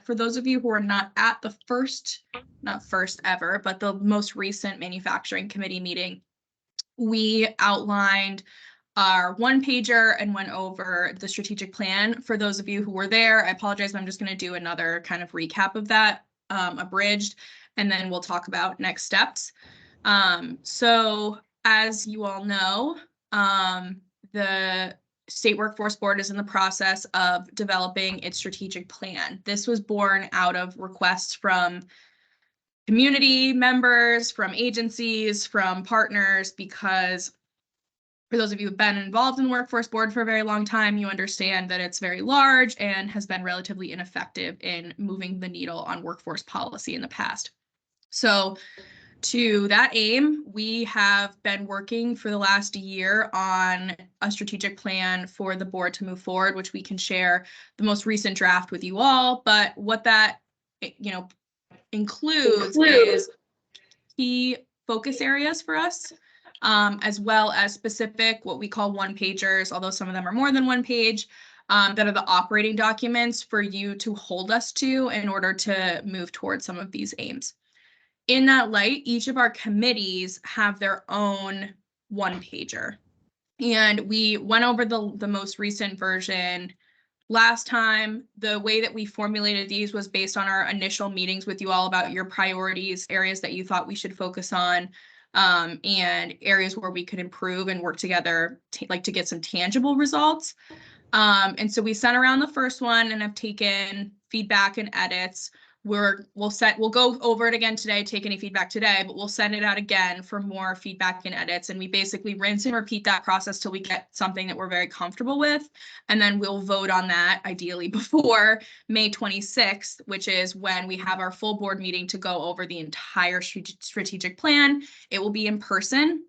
but for those of you who are not at the not first ever, but the most recent manufacturing committee meeting, we outlined our one-pager and went over the strategic plan. For those of you who were there, I apologize, but I'm just going to do another kind of recap of that, abridged, and then we'll talk about next steps. So as you all know, the State Workforce Board is in the process of developing its strategic plan. This was born out of requests from community members, from agencies, from partners, because for those of you who've been involved in the Workforce Board for a very long time, you understand that it's very large and has been relatively ineffective in moving the needle on workforce policy in the past. So to that aim, we have been working for the last year on a strategic plan for the board to move forward, which we can share the most recent draft with you all. But what that, includes is key focus areas for us, as well as specific, what we call one-pagers, although some of them are more than one page, that are the operating documents for you to hold us to in order to move towards some of these aims. In that light, each of our committees have their own one-pager. And we went over the most recent version last time. The way that we formulated these was based on our initial meetings with you all about your priorities, areas that you thought we should focus on, and areas where we could improve and work together to get some tangible results. And so we sent around the first one and have taken feedback and edits. We'll go over it again today, take any feedback today, but we'll send it out again for more feedback and edits. And we basically rinse and repeat that process till we get something that we're very comfortable with. And then we'll vote on that ideally before May 26th, which is when we have our full board meeting to go over the entire strategic plan. It will be in person.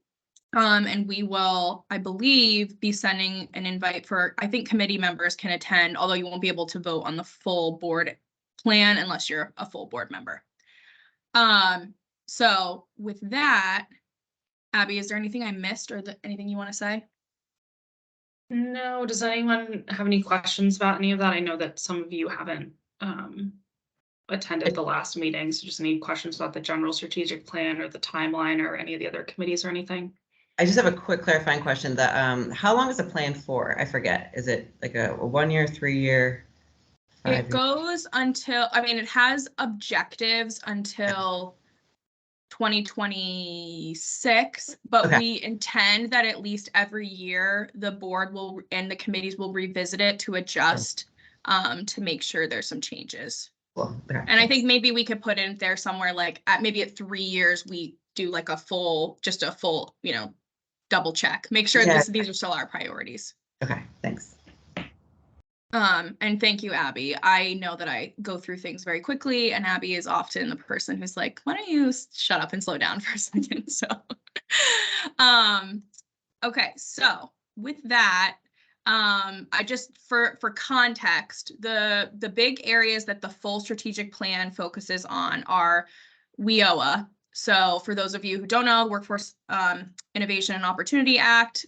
And we will, I believe, be sending an invite for, I think committee members can attend, although you won't be able to vote on the full board plan unless you're a full board member. So with that, Abby, is there anything I missed or anything you want to say? No. Does anyone have any questions about any of that? I know that some of you haven't attended the last meeting, so just any questions about the general strategic plan or the timeline or any of the other committees or anything? I just have a quick clarifying question. How long is the plan for? I forget. Is it like a 1 year, 3 year? It goes until, it has objectives until 2026, but Okay. we intend that at least every year the board will and the committees will revisit it to adjust, to make sure there's some changes. Cool. Okay. And I think maybe we could put in there somewhere like maybe at 3 years, we do like a full, double check, make sure these are still our priorities. Okay, thanks. And thank you, Abby. I know that I go through things very quickly, and Abby is often the person who's like, why don't you shut up and slow down for a second? So, okay, so with that, I just, for context, the big areas that the full strategic plan focuses on are WIOA. So for those of you who don't know, Workforce Innovation and Opportunity Act,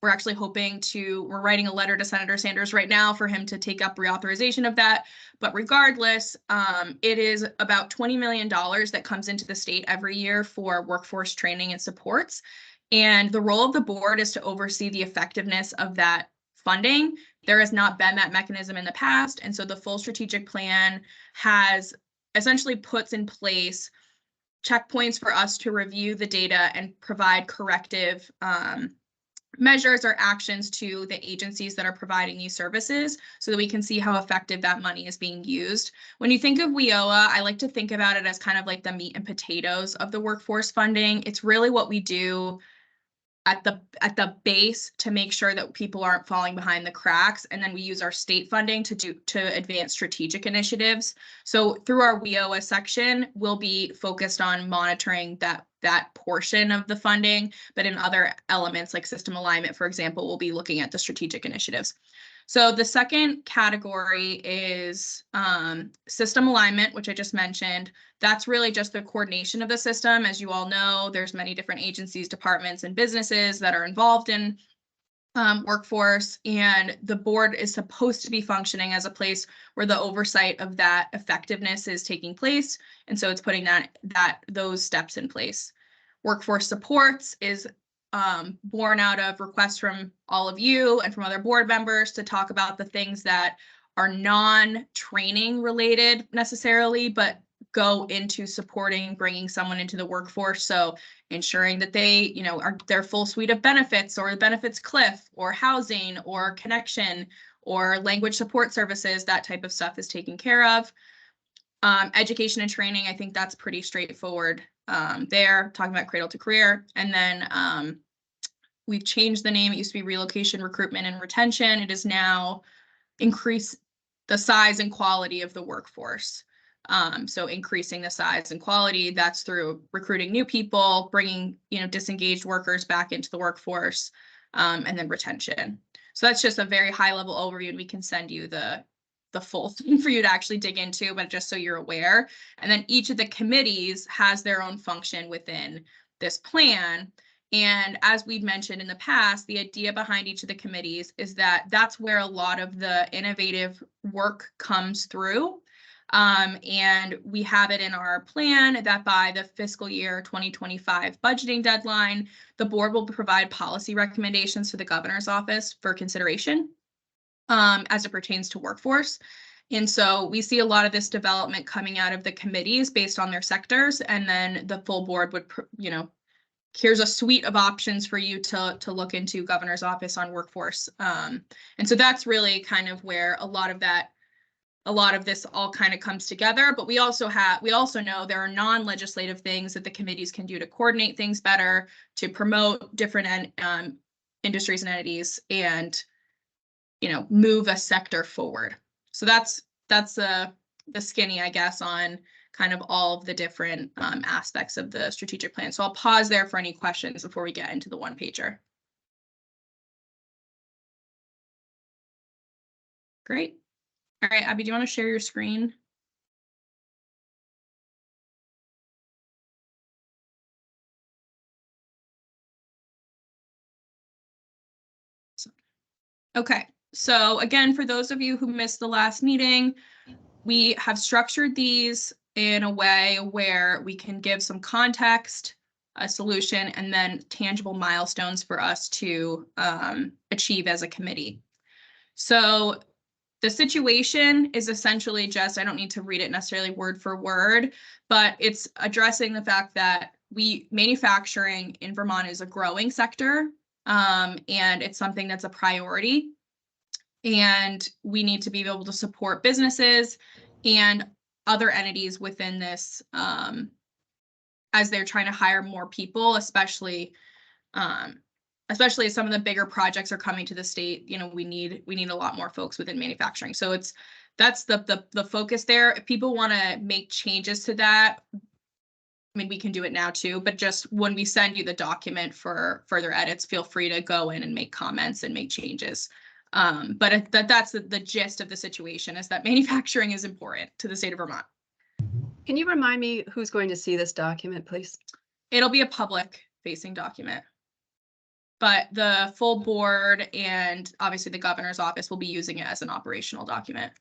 we're actually we're writing a letter to Senator Sanders right now for him to take up reauthorization of that. But regardless, it is about $20 million that comes into the state every year for workforce training and supports. And the role of the board is to oversee the effectiveness of that funding. There has not been that mechanism in the past. And so the full strategic plan has essentially puts in place checkpoints for us to review the data and provide corrective measures or actions to the agencies that are providing these services so that we can see how effective that money is being used. When you think of WIOA, I like to think about it as kind of like the meat and potatoes of the workforce funding. It's really what we do at the base to make sure that people aren't falling behind the cracks. And then we use our state funding to advance strategic initiatives. So through our WIOA section, we'll be focused on monitoring that portion of the funding, but in other elements like system alignment, for example, we'll be looking at the strategic initiatives. So the second category is system alignment, which I just mentioned. That's really just the coordination of the system. As you all know, there's many different agencies, departments, and businesses that are involved in workforce, and the board is supposed to be functioning as a place where the oversight of that effectiveness is taking place. And so it's putting those steps in place. Workforce supports is born out of requests from all of you and from other board members to talk about the things that are non-training related necessarily, but go into supporting bringing someone into the workforce. So ensuring that they, are their full suite of benefits, or benefits cliff, or housing, or connection, or language support services, that type of stuff is taken care of. Education and training, I think that's pretty straightforward there, talking about cradle to career. And then we've changed the name. It used to be relocation, recruitment, and retention. It is now increase the size and quality of the workforce. So increasing the size and quality, that's through recruiting new people, bringing, disengaged workers back into the workforce, and then retention. So that's just a very high level overview, and we can send you the full thing for you to actually dig into, but just so you're aware. And then each of the committees has their own function within this plan. And as we've mentioned in the past, the idea behind each of the committees is that that's where a lot of the innovative work comes through. And we have it in our plan that by the fiscal year 2025 budgeting deadline, the board will provide policy recommendations to the governor's office for consideration as it pertains to workforce. And so we see a lot of this development coming out of the committees based on their sectors, and then the full board would, here's a suite of options for you to look into governor's office on workforce. And so that's really kind of where a lot of this all kind of comes together. But we also know there are non-legislative things that the committees can do to coordinate things better, to promote different industries and entities, and move a sector forward. So that's the skinny, I guess, on kind of all of the different aspects of the strategic plan. So I'll pause there for any questions before we get into the one pager. Great. All right, Abby, do you want to share your screen? Okay, so again, for those of you who missed the last meeting, we have structured these in a way where we can give some context, a solution, and then tangible milestones for us to achieve as a committee. So the situation is essentially just, I don't need to read it necessarily word for word, but it's addressing the fact that manufacturing in Vermont is a growing sector, and it's something that's a priority. And we need to be able to support businesses and other entities within this as they're trying to hire more people, especially as some of the bigger projects are coming to the state. We need a lot more folks within manufacturing. So that's the focus there. If people want to make changes to that, I mean, we can do it now too, but just when we send you the document for further edits, feel free to go in and make comments and make changes. But that's the gist of the situation, is that manufacturing is important to the state of Vermont. Can you remind me who's going to see this document, please? It'll be a public facing document, but the full board and obviously the governor's office will be using it as an operational document.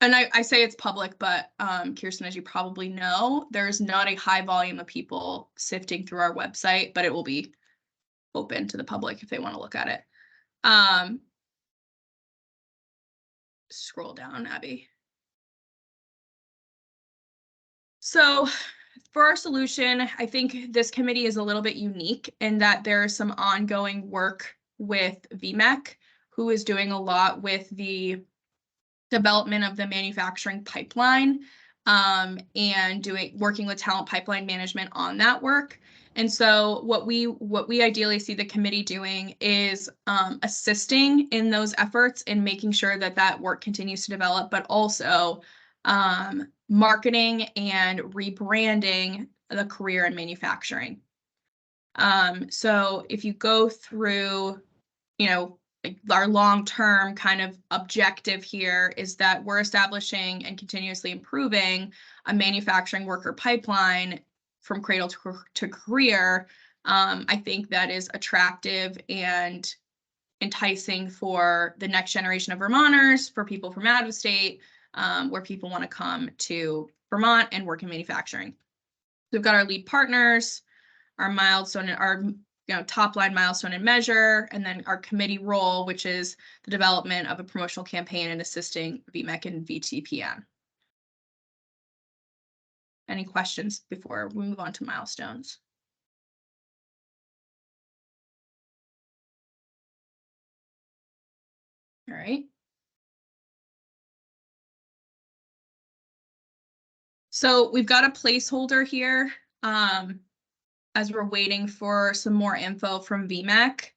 And I say it's public, but Kirsten, as you probably know, there's not a high volume of people sifting through our website, but it will be open to the public if they want to look at it. Scroll down, Abby. So for our solution, I think this committee is a little bit unique in that there's some ongoing work with VMEC, who is doing a lot with the development of the manufacturing pipeline, and working with talent pipeline management on that work. And so what we ideally see the committee doing is assisting in those efforts and making sure that work continues to develop, but also marketing and rebranding the career in manufacturing. So if you go through, our long-term kind of objective here is that we're establishing and continuously improving a manufacturing worker pipeline from cradle to career, I think that is attractive and enticing for the next generation of Vermonters, for people from out of state, where people want to come to Vermont and work in manufacturing. We've got our lead partners, our milestone, our top line milestone and measure, and then our committee role, which is the development of a promotional campaign and assisting VMEC and VTPM. Any questions before we move on to milestones? All right. So we've got a placeholder here as we're waiting for some more info from VMEC.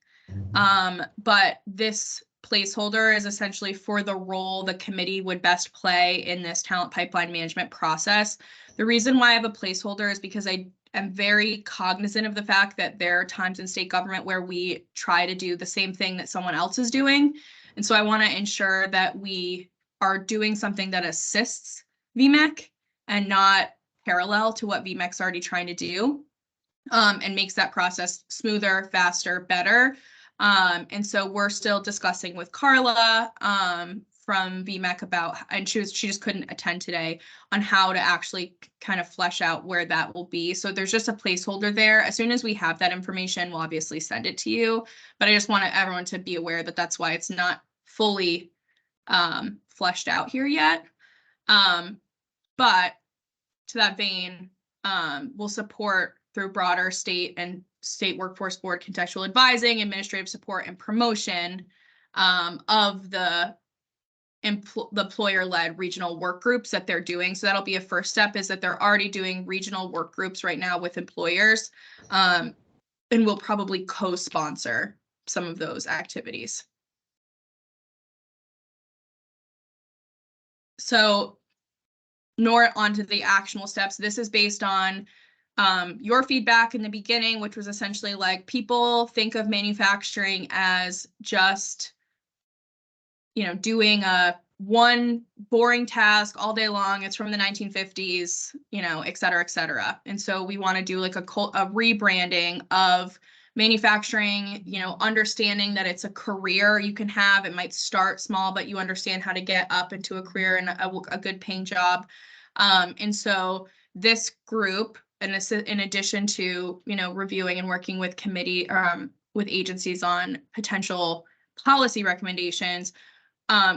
But this placeholder is essentially for the role the committee would best play in this talent pipeline management process. The reason why I have a placeholder is because I am very cognizant of the fact that there are times in state government where we try to do the same thing that someone else is doing. And so I want to ensure that we are doing something that assists VMEC and not parallel to what VMEC's already trying to do, and makes that process smoother, faster, better. And so we're still discussing with Carla from VMEC about, and she just couldn't attend today, on how to actually kind of flesh out where that will be. So there's just a placeholder there. As soon as we have that information, we'll obviously send it to you. But I just want everyone to be aware that that's why it's not fully fleshed out here yet. But to that vein, we'll support through broader state and state workforce board contextual advising, administrative support, and promotion of the employer-led regional work groups that they're doing. So that'll be a first step, is that they're already doing regional work groups right now with employers, and we'll probably co-sponsor some of those activities. So Nora, onto the actionable steps. This is based on your feedback in the beginning, which was essentially like, people think of manufacturing as just, doing one boring task all day long. It's from the 1950s, et cetera, et cetera. And so we want to do like a rebranding of manufacturing, understanding that it's a career you can have. It might start small, but you understand how to get up into a career and a good paying job. And so this group, and in addition to, reviewing and working with committee, with agencies on potential policy recommendations,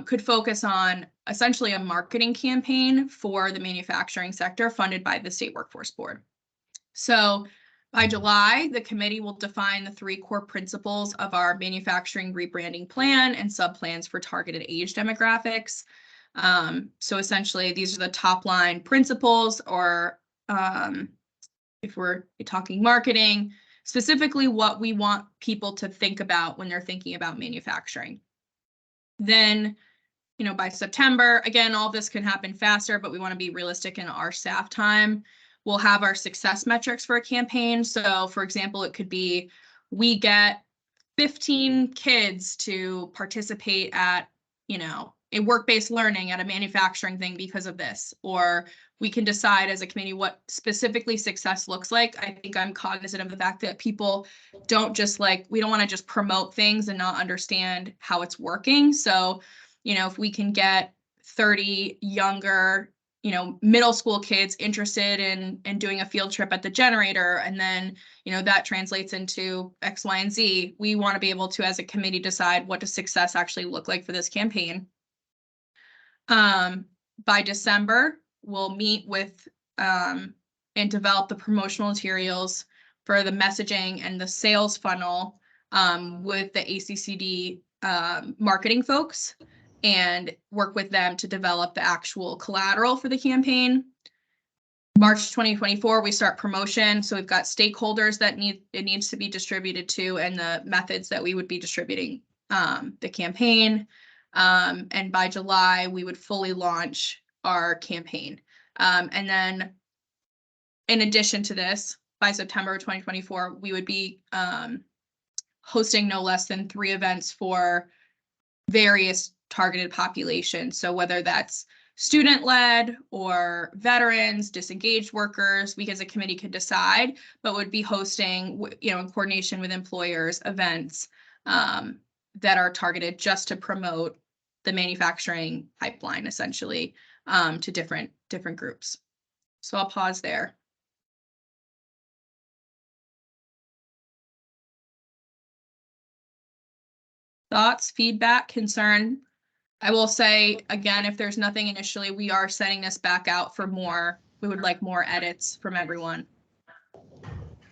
could focus on essentially a marketing campaign for the manufacturing sector funded by the State Workforce Board. So by July, the committee will define the 3 core principles of our manufacturing rebranding plan and sub-plans for targeted age demographics. So essentially, these are the top line principles, or if we're talking marketing, specifically what we want people to think about when they're thinking about manufacturing. Then, by September, again, all this can happen faster, but we want to be realistic in our staff time. We'll have our success metrics for a campaign. So for example, it could be, we get 15 kids to participate at, a work-based learning at a manufacturing thing because of this, or we can decide as a committee what specifically success looks like. I think I'm cognizant of the fact that people don't just we don't want to just promote things and not understand how it's working. So, if we can get 30 younger, middle school kids interested in doing a field trip at the generator, and then, that translates into X, Y, and Z, we want to be able to, as a committee, decide what does success actually look like for this campaign. By December, we'll meet with and develop the promotional materials for the messaging and the sales funnel with the ACCD marketing folks, and work with them to develop the actual collateral for the campaign. March 2024, we start promotion. So we've got stakeholders that it needs to be distributed to, and the methods that we would be distributing the campaign. And by July, we would fully launch our campaign. And then in addition to this, by September 2024, we would be hosting no less than 3 events for various targeted populations. So whether that's student-led or veterans, disengaged workers, we as a committee could decide, but would be hosting, in coordination with employers, events that are targeted just to promote the manufacturing pipeline, essentially, to different groups. So I'll pause there. Thoughts, feedback, concern? I will say, again, if there's nothing initially, we are sending this back out for more. We would like more edits from everyone.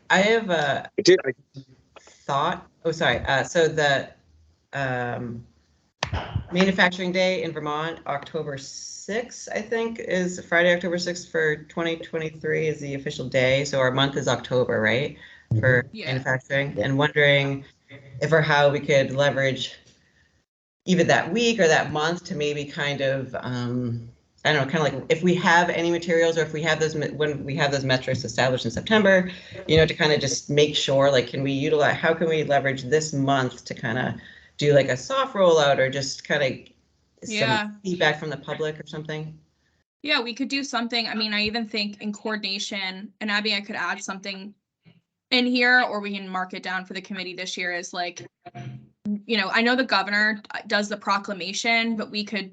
I have a thought. Oh, sorry. So the Manufacturing Day in Vermont, October 6th, I think, is Friday, October 6th for 2023 is the official day. So our month is October, right? For manufacturing, and wondering if or how we could leverage either that week or that month to maybe kind of, I don't know, kind of like if we have any materials or if we have those, when we have those metrics established in September, to kind of just make sure, like, can we utilize, how can we leverage this month to kind of do like a soft rollout or just kind of some feedback from the public or something? Yeah, we could do something. I mean, I even think in coordination, and Abby, I could add something in here, or we can mark it down for the committee this year is like, I know the governor does the proclamation, but we could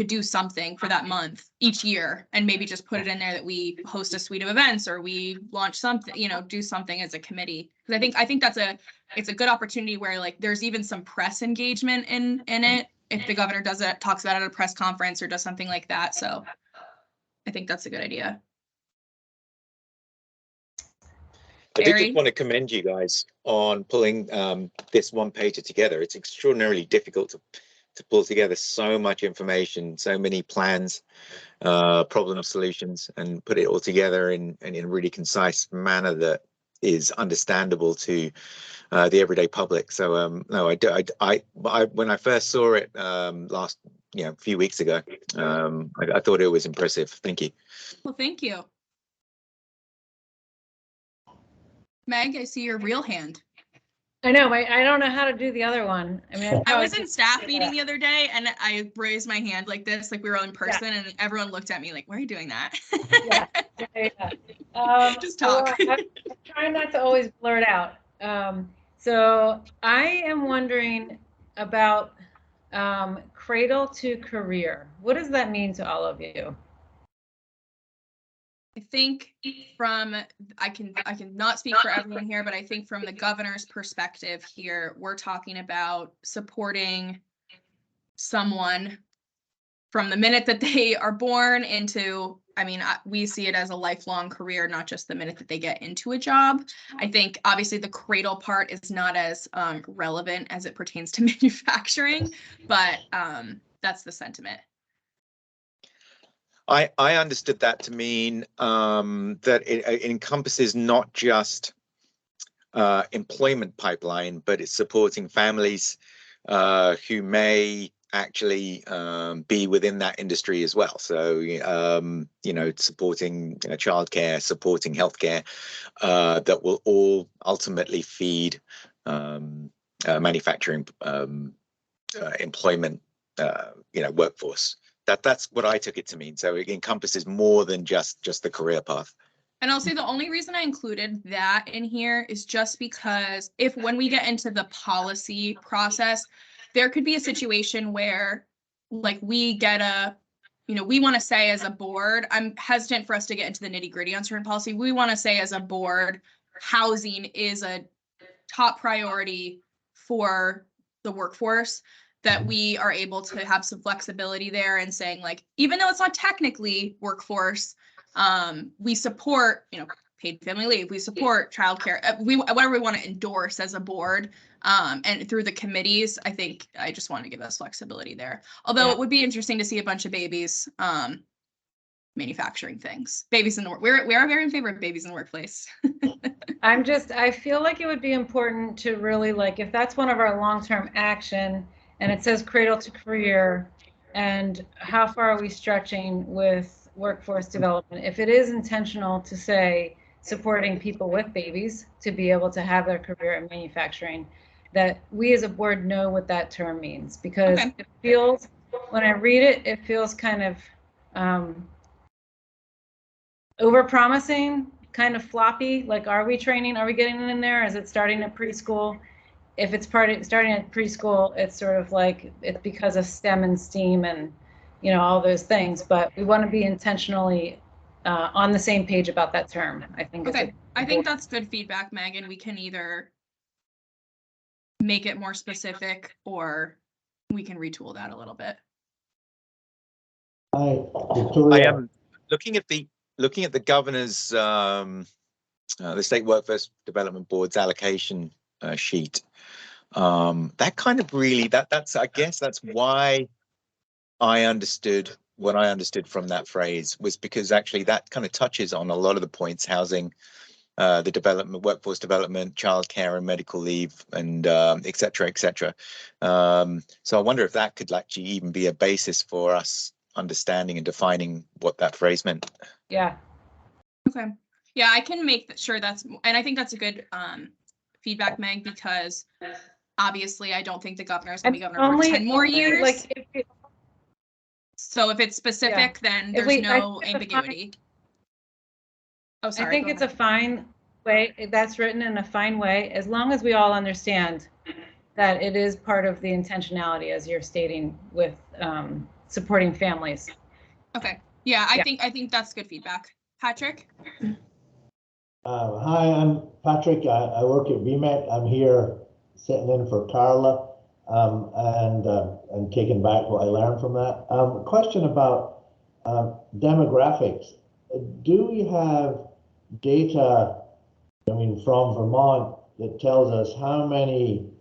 do something for that month each year and maybe just put it in there that we host a suite of events or we launch something, do something as a committee. Because I think it's a good opportunity where like there's even some press engagement in it if the governor talks about it at a press conference or does something like that. So I think that's a good idea. I did just want to commend you guys on pulling this one pager together. It's extraordinarily difficult to pull together so much information, so many plans, problem solutions, and put it all together in a really concise manner that is understandable to the everyday public. So no, when I first saw it last a few weeks ago, I thought it was impressive. Thank you. Well, thank you. Meg, I see your real hand. I know, I don't know how to do the other one. I mean, I was in staff meeting the other day and I raised my hand like this, like we were all in person, and everyone looked at me like, why are you doing that? Just talk. So I'm trying not to always blurt out. So I am wondering about cradle to career. What does that mean to all of you? I think I can not speak for everyone here, but I think from the governor's perspective here, we're talking about supporting someone from the minute that they are born into, we see it as a lifelong career, not just the minute that they get into a job. I think obviously the cradle part is not as relevant as it pertains to manufacturing, but that's the sentiment. I understood that to mean that it encompasses not just employment pipeline, but it's supporting families who may actually be within that industry as well. So, supporting childcare, supporting healthcare, that will all ultimately feed manufacturing employment, workforce. That's what I took it to mean. So it encompasses more than just the career path. And I'll say the only reason I included that in here is just because when we get into the policy process, there could be a situation where like we get we want to say as a board, I'm hesitant for us to get into the nitty gritty on certain policy. We want to say as a board, housing is a top priority for the workforce, that we are able to have some flexibility there and saying like, even though it's not technically workforce, we support, paid family leave, we support childcare, whatever we want to endorse as a board, and through the committees. I think I just want to give us flexibility there. Although it would be interesting to see a bunch of babies manufacturing things. Babies in the work. We are very in favor of babies in the workplace. I feel like it would be important to really if that's one of our long-term action, and it says cradle to career, and how far are we stretching with workforce development? If it is intentional to say supporting people with babies to be able to have their career in manufacturing, that we as a board know what that term means, because it feels, when I read it, it feels kind of over-promising, kind of floppy? Like, are we training? Are we getting it in there? Is it starting at preschool? If it's starting at preschool, it's sort of like it's because of STEM and STEAM and, you know, all those things. But we want to be intentionally on the same page about that term. I think. Okay, I think that's good feedback, Megan. We can either make it more specific or we can retool that a little bit. Hi, I Victoria. am looking at the governor's the State Workforce Development Board's allocation sheet. That kind of really that's I guess that's why I understood what I understood from that phrase was because actually that kind of touches on a lot of the points: housing, the development, workforce development, childcare and medical leave, and et cetera, et cetera. So I wonder if that could actually even be a basis for us understanding and defining what that phrase meant. Yeah. Okay. Yeah, I can make sure that's, and I think that's a good feedback, Meg, because obviously I don't think the governor is going to be governor for 10 more years. Like, so if it's specific, then there's no ambiguity. Oh, sorry. I think it's a fine way. That's written in a fine way, as long as we all understand that it is part of the intentionality, as you're stating, with supporting families. Okay. Yeah, I think that's good feedback. Patrick? Hi, I'm Patrick. I work at VMET. I'm here sitting in for Carla and taking back what I learned from that. Question about demographics. Do we have data, I mean, from Vermont that tells us how many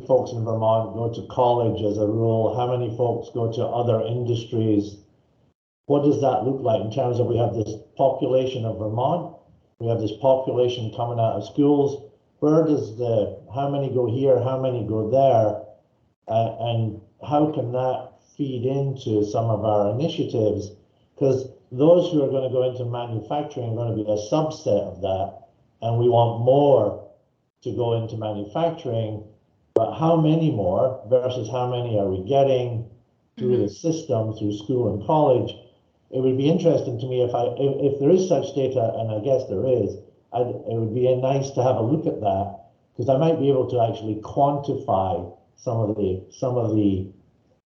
folks in Vermont go to college as a rule, how many folks go to other industries? What does that look like in terms of we have this population of Vermont, we have this population coming out of schools, where does how many go here, how many go there, and how can that feed into some of our initiatives? Because those who are going to go into manufacturing are going to be a subset of that, and we want more to go into manufacturing, but how many more versus how many are we getting through the system, through school and college? It would be interesting to me if there is such data, and I guess there is, it would be nice to have a look at that, because I might be able to actually quantify some of the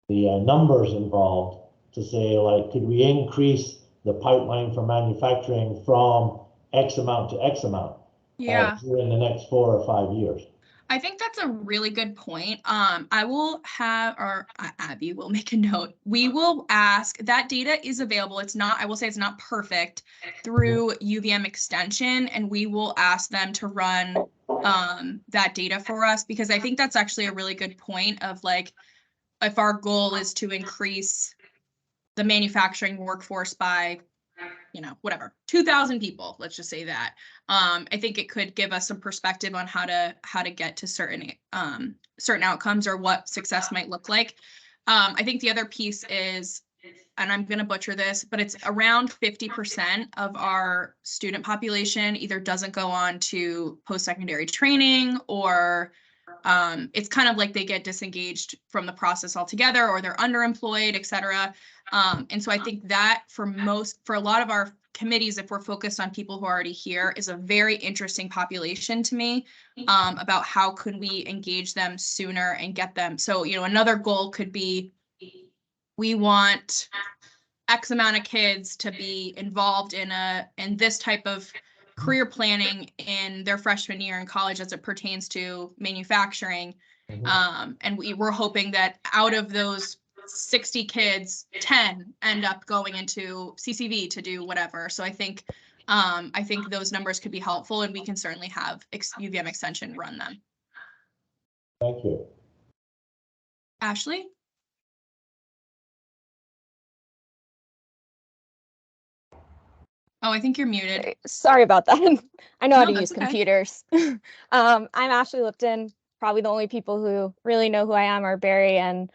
numbers involved to say, like, could we increase the pipeline for manufacturing from X amount to X amount during the next 4 or 5 years? I think that's a really good point. I will have, or Abby will make a note. We will ask, that data is available. It's not, I will say it's not perfect through UVM extension, and we will ask them to run that data for us, because I think that's actually a really good point of, like, if our goal is to increase the manufacturing workforce by, you know, whatever, 2,000 people, let's just say that. I think it could give us some perspective on how to get to certain outcomes or what success might look like. I think the other piece is, and I'm going to butcher this, but it's around 50% of our student population either doesn't go on to post-secondary training, or it's kind of like they get disengaged from the process altogether, or they're underemployed, et cetera. And so I think that for a lot of our committees, if we're focused on people who are already here, is a very interesting population to me, about how could we engage them sooner and get them. So, you know, another goal could be, we want X amount of kids to be involved in this type of career planning in their freshman year in college as it pertains to manufacturing. And we're hoping that out of those 60 kids, 10 end up going into CCV to do whatever. So I think those numbers could be helpful, and we can certainly have UVM extension run them. Thank you. Ashley? Oh, I think you're muted. Sorry about that. I know how to No, use that's okay. computers. I'm Ashley Lipton. Probably the only people who really know who I am are Barry and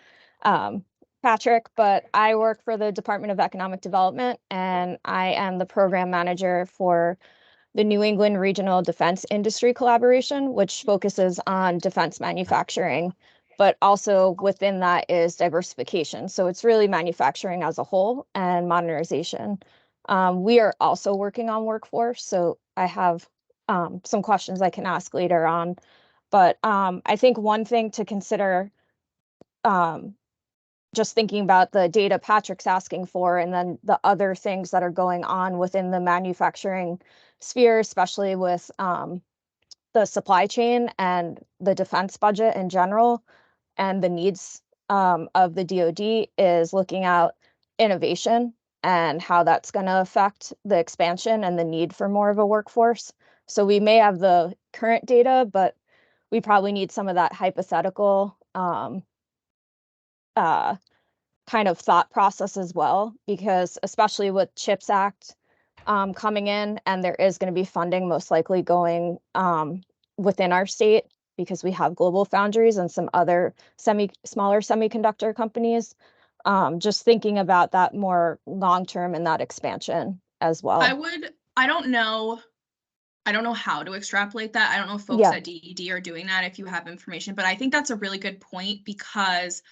Patrick, but I work for the Department of Economic Development, and I am the program manager for the New England Regional Defense Industry Collaboration, which focuses on defense manufacturing but also within that is diversification. So it's really manufacturing as a whole and modernization. We are also working on workforce, so I have some questions I can ask later on. But I think one thing to consider, just thinking about the data Patrick's asking for, and then the other things that are going on within the manufacturing sphere, especially with the supply chain and the defense budget in general, and the needs of the DoD, is looking at innovation and how that's going to affect the expansion and the need for more of a workforce. So we may have the current data, but we probably need some of that hypothetical kind of thought process as well, because especially with CHIPS Act coming in, and there is going to be funding most likely going within our state, because we have Global Foundries and some other smaller semiconductor companies. Just thinking about that more long-term and that expansion as well. I don't know how to extrapolate that. I don't know if folks at DED are doing that, if you have information, but I think that's a really good point, because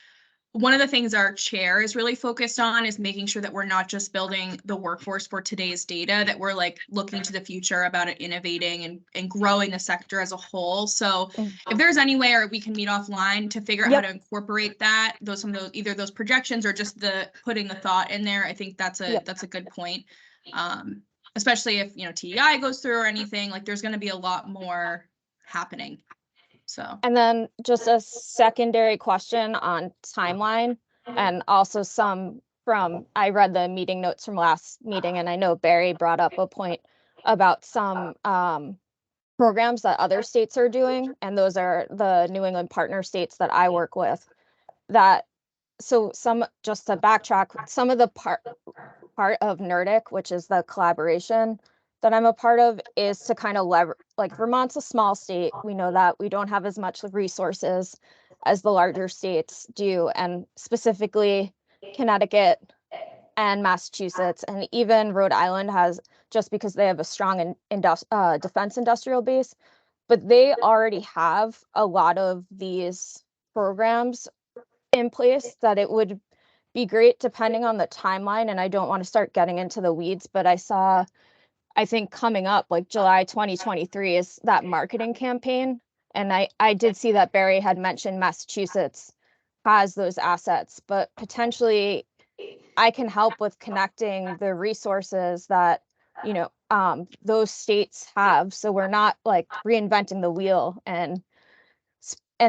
one of the things our chair is really focused on is making sure that we're not just building the workforce for today's data, that we're like looking to the future about it, innovating and growing the sector as a whole. So if there's any way we can meet offline to figure out how to incorporate that, either those projections or just putting the thought in there, I think that's a good point. Especially if, TEI goes through or anything, like there's going to be a lot more happening. So, and then just a secondary question on timeline, and also I read the meeting notes from last meeting, and I know Barry brought up a point about some programs that other states are doing, and those are the New England partner states that I work with. Just to backtrack, some of the part of NERDIC, which is the collaboration that I'm a part of, is to kind of like Vermont's a small state. We know that we don't have as much resources as the larger states do, and specifically Connecticut and Massachusetts, and even Rhode Island has, just because they have a strong defense industrial base, but they already have a lot of these programs in place that it would be great, depending on the timeline. And I don't want to start getting into the weeds, but I think coming up, like July 2023, is that marketing campaign. And I did see that Barry had mentioned Massachusetts has those assets, but potentially I can help with connecting the resources that, those states have. So we're not like reinventing the wheel and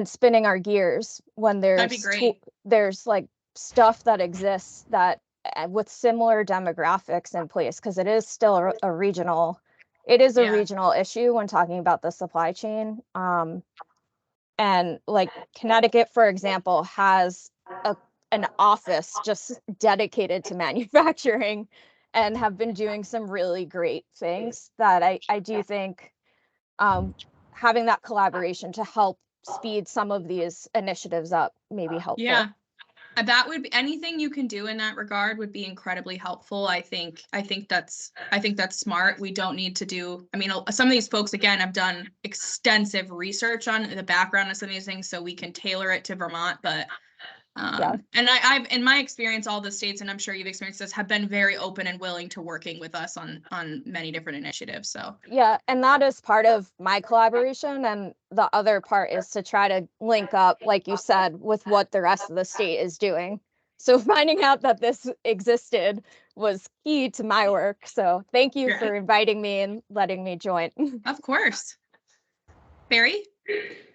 spinning our gears when there's like stuff that exists that with similar demographics in place, because it is still a regional issue when talking about the supply chain. And like Connecticut, for example, has an office just dedicated to manufacturing and have been doing some really great things that I do think having that collaboration to help speed some of these initiatives up may be helpful. Yeah. That would be, anything you can do in that regard would be incredibly helpful. I think that's smart. We don't need to do, some of these folks, again, have done extensive research on the background of some of these things, so we can tailor it to Vermont. But and I've, in my experience, all the states, and I'm sure you've experienced this, have been very open and willing to working with us on many different initiatives. So yeah, and that is part of my collaboration, and the other part is to try to link up, like you said, with what the rest of the state is doing. So finding out that this existed was key to my work. So thank you for inviting me and letting me join. Of course. Barry?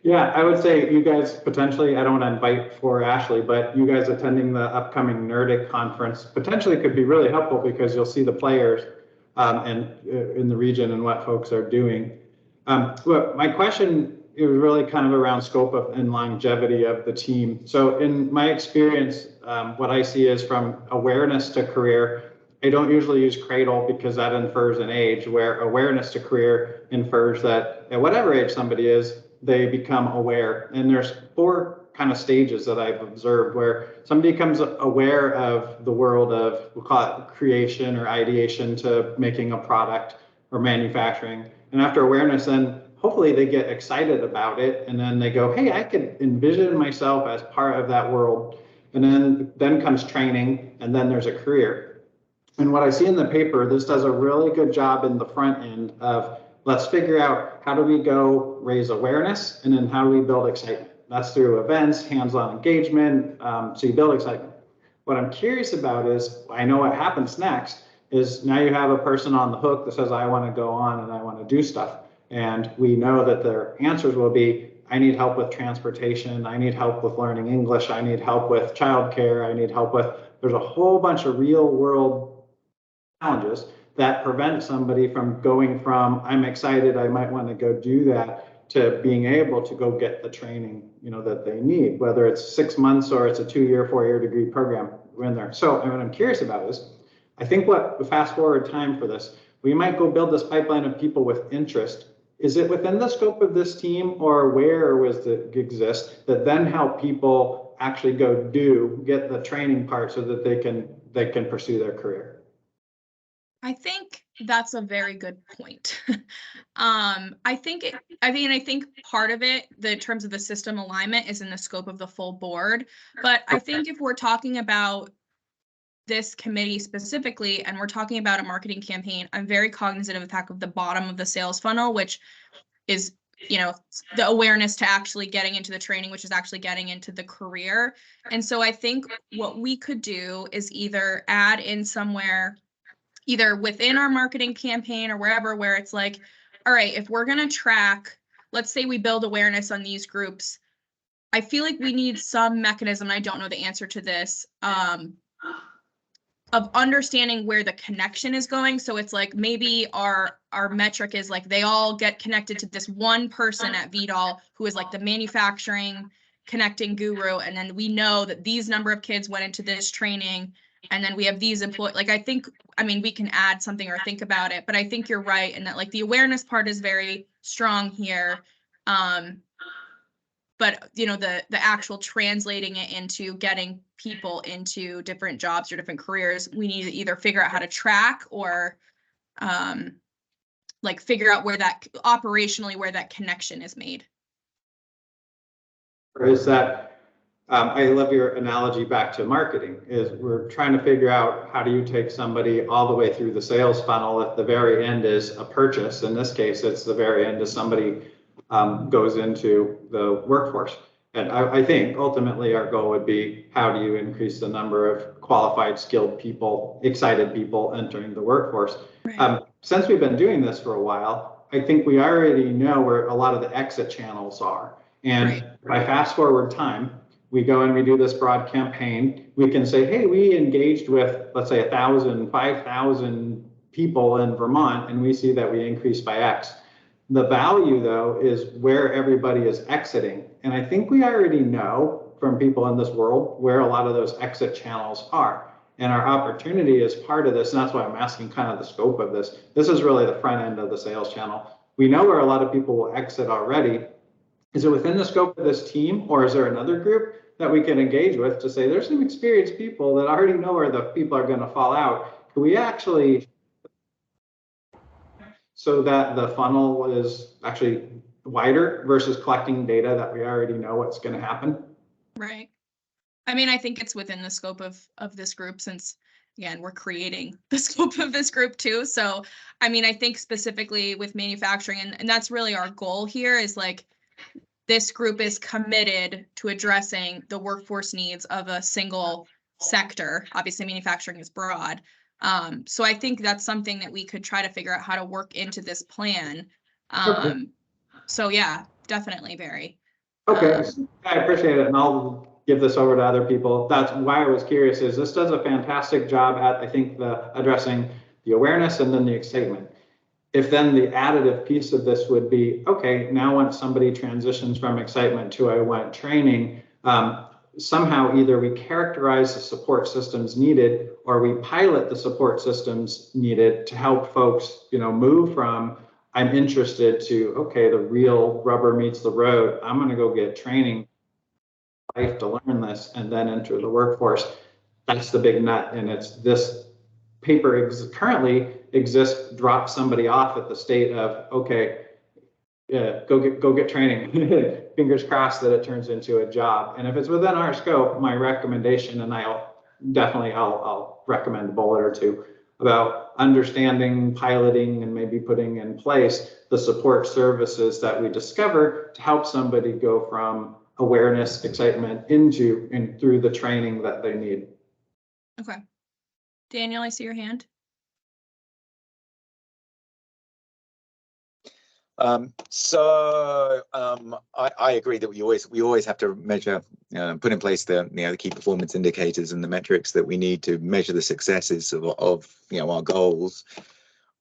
Yeah, I would say you guys potentially, I don't want to invite for Ashley, but you guys attending the upcoming NERDIC conference potentially could be really helpful, because you'll see the players and in the region and what folks are doing. Well, my question is really kind of around scope of and longevity of the team. So in my experience, what I see is from awareness to career. I don't usually use cradle because that infers an age, where awareness to career infers that at whatever age somebody is, they become aware. And there's 4 kind of stages that I've observed where somebody becomes aware of the world of, we'll call it creation or ideation, to making a product or manufacturing. And after awareness, then hopefully they get excited about it, and then they go, hey, I could envision myself as part of that world. And then comes training, and then there's a career. And what I see in the paper, this does a really good job in the front end of, let's figure out how do we go raise awareness, and then how do we build excitement. That's through events, hands-on engagement, so you build excitement. What I'm curious about is, I know what happens next is now you have a person on the hook that says, I want to go on and I want to do stuff. And we know that their answers will be, I need help with transportation, I need help with learning English, I need help with childcare, I need help with, there's a whole bunch of real world challenges that prevent somebody from going from, I'm excited, I might want to go do that, to being able to go get the training, that they need, whether it's 6 months or it's a 2-year, 4-year degree program in there. So what I'm curious about is, I think what fast forward time for this, we might go build this pipeline of people with interest. Is it within the scope of this team, or where was it exist that then help people actually go get the training part so that they can pursue their career? I think that's a very good point. I think part of it, in terms of the system alignment, is in the scope of the full board. But I think if we're talking about this committee specifically, and we're talking about a marketing campaign, I'm very cognizant of the fact of the bottom of the sales funnel, which is, the awareness to actually getting into the training, which is actually getting into the career. And so I think what we could do is either add in somewhere, either within our marketing campaign or wherever, where it's like, all right, if we're going to track, let's say we build awareness on these groups, I feel like we need some mechanism, I don't know the answer to this, of understanding where the connection is going. So it's like, maybe our metric is like, they all get connected to this one person at VDOL who is like the manufacturing connecting guru. And then we know that these number of kids went into this training, and then we have these employees. Like, we can add something or think about it, but I think you're right. And that, like, the awareness part is very strong here. But the actual translating it into getting people into different jobs or different careers, we need to either figure out how to track or figure out where that operationally, where that connection is made. Or is that, I love your analogy back to marketing, is we're trying to figure out how do you take somebody all the way through the sales funnel if the very end is a purchase. In this case, it's the very end as somebody goes into the workforce. And I think ultimately our goal would be, how do you increase the number of qualified, skilled people, excited people entering the workforce? Right. Since we've been doing this for a while, I think we already know where a lot of the exit channels are. And by fast forward time, we go and we do this broad campaign. We can say, hey, we engaged with, let's say, 1,000, 5,000 people in Vermont, and we see that we increased by X. The value, though, is where everybody is exiting. And I think we already know from people in this world where a lot of those exit channels are. And our opportunity is part of this. And that's why I'm asking kind of the scope of this. This is really the front end of the sales channel. We know where a lot of people will exit already. Is it within the scope of this team, or is there another group that we can engage with to say, there's some experienced people that already know where the people are going to fall out? Can we actually, so that the funnel is actually wider versus collecting data that we already know what's going to happen? Right. I think it's within the scope of this group, since, again, we're creating the scope of this group too. So, I think specifically with manufacturing, and that's really our goal here, is like, this group is committed to addressing the workforce needs of a single sector. Obviously, manufacturing is broad. So I think that's something that we could try to figure out how to work into this plan. So yeah, definitely, Barry. Okay, I appreciate it, and I'll give this over to other people. That's why I was curious, is this does a fantastic job at, I think, addressing the awareness and then the excitement. If then the additive piece of this would be, okay, now once somebody transitions from excitement to I want training, somehow either we characterize the support systems needed, or we pilot the support systems needed to help folks, move from I'm interested to, okay, the real rubber meets the road. I'm going to go get training life to learn this and then enter the workforce. That's the big nut. And it's this paper currently exists, drop somebody off at the state of, okay, go get training. Fingers crossed that it turns into a job. And if it's within our scope, my recommendation, and I'll recommend a bullet or two about understanding, piloting, and maybe putting in place the support services that we discover to help somebody go from awareness, excitement into and through the training that they need. Okay. Daniel, I see your hand. I agree that we always have to measure, put in place the key performance indicators and the metrics that we need to measure the successes of our goals.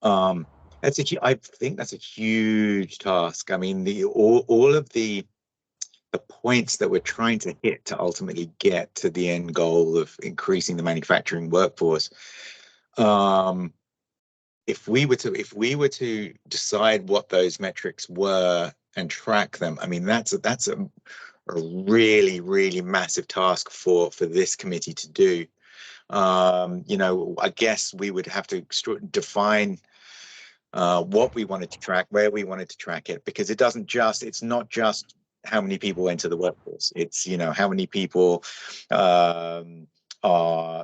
I think that's a huge task. I mean, all of the points that we're trying to hit to ultimately get to the end goal of increasing the manufacturing workforce. If we were to decide what those metrics were and track them, I mean, that's a really, really massive task for this committee to do. I guess we would have to define what we wanted to track, where we wanted to track it, because it's not just how many people enter the workforce. It's, how many people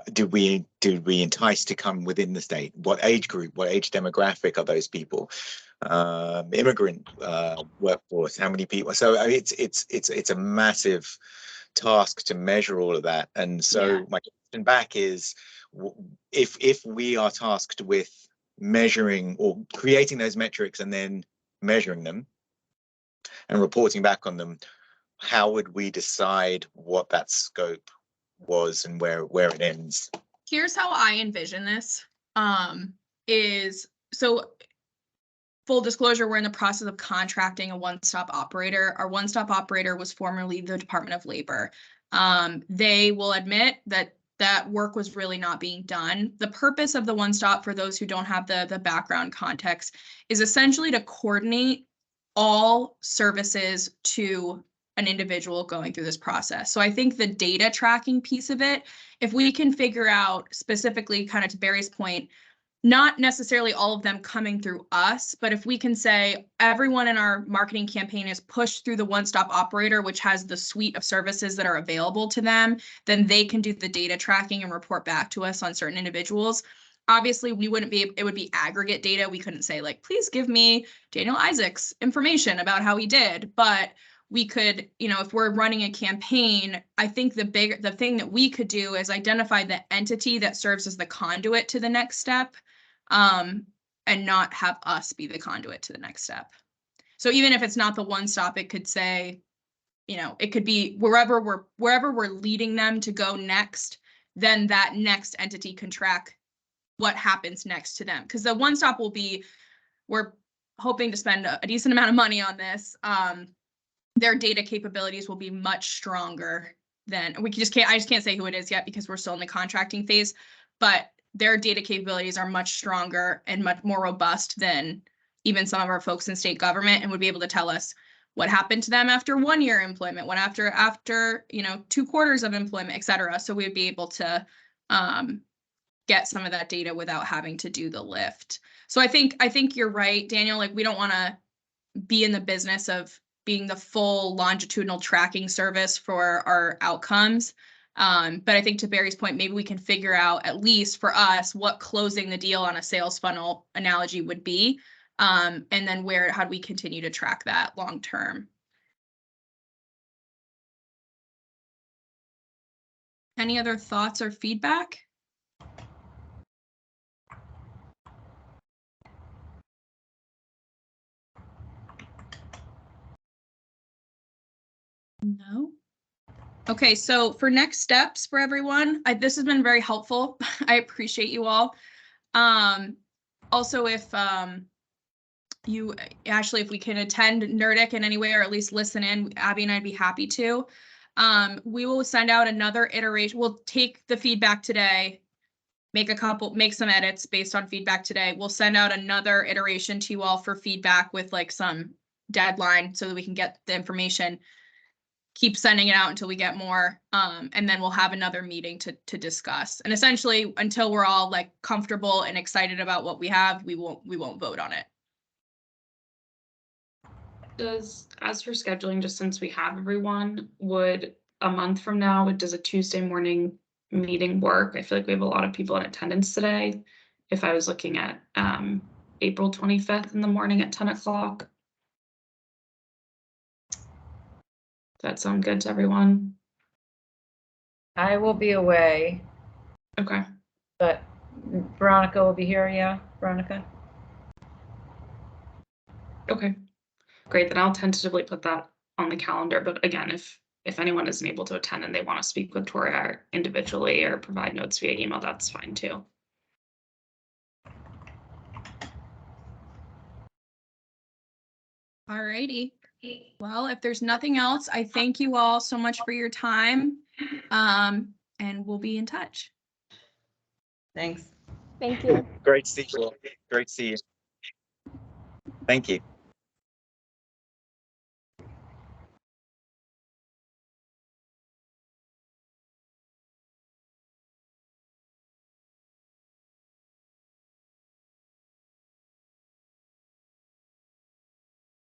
did we entice to come within the state? What age group, what age demographic are those people? Immigrant workforce, how many people? So it's a massive task to measure all of that. And so my question back is, if we are tasked with measuring or creating those metrics and then measuring them and reporting back on them, how would we decide what that scope was and where it ends? Here's how I envision this. So full disclosure, we're in the process of contracting a one-stop operator. Our one-stop operator was formerly the Department of Labor. They will admit that work was really not being done. The purpose of the one-stop, for those who don't have the background context, is essentially to coordinate all services to an individual going through this process. So I think the data tracking piece of it, if we can figure out specifically, kind of to Barry's point, not necessarily all of them coming through us, but if we can say everyone in our marketing campaign is pushed through the one-stop operator, which has the suite of services that are available to them, then they can do the data tracking and report back to us on certain individuals. Obviously, it would be aggregate data. We couldn't say, like, please give me Daniel Isaac's information about how he did, but we could, if we're running a campaign, I think the thing that we could do is identify the entity that serves as the conduit to the next step, and not have us be the conduit to the next step. So even if it's not the one stop, it could say, it could be wherever we're leading them to go next, then that next entity can track what happens next to them. Because the one stop we're hoping to spend a decent amount of money on this. Their data capabilities will be much stronger than I just can't say who it is yet because we're still in the contracting phase, but their data capabilities are much stronger and much more robust than even some of our folks in state government, and would be able to tell us what happened to them after 1 year employment, what after 2 quarters of employment, et cetera. So we'd be able to get some of that data without having to do the lift. So I think you're right, Daniel, like we don't want to be in the business of being the full longitudinal tracking service for our outcomes. But I think to Barry's point, maybe we can figure out, at least for us, what closing the deal on a sales funnel analogy would be. And then how do we continue to track that long term? Any other thoughts or feedback? No. Okay, so for next steps for everyone, this has been very helpful. I appreciate you all. Also, if if we can attend NERDIC in any way, or at least listen in, Abby and I'd be happy to. We will send out another iteration. We'll take the feedback today, make some edits based on feedback today. We'll send out another iteration to you all for feedback with like some deadline so that we can get the information. Keep sending it out until we get more, and then we'll have another meeting to discuss. And essentially, until we're all like comfortable and excited about what we have, we won't vote on it. As for scheduling, just since we have everyone, would a month from now, does a Tuesday morning meeting work? I feel like we have a lot of people in attendance today. If I was looking at April 25th in the morning at 10 o'clock. Does that sound good to everyone? I will be away, Okay. but Veronica will be here, yeah, Veronica? Okay. Great, then I'll tentatively put that on the calendar, but again, if anyone isn't able to attend and they want to speak with Toria individually or provide notes via email, that's fine too. Alrighty. Well, if there's nothing else, I thank you all so much for your time. And we'll be in touch. Thanks. Thank you. Great to see you all. Great to see you. Thank you.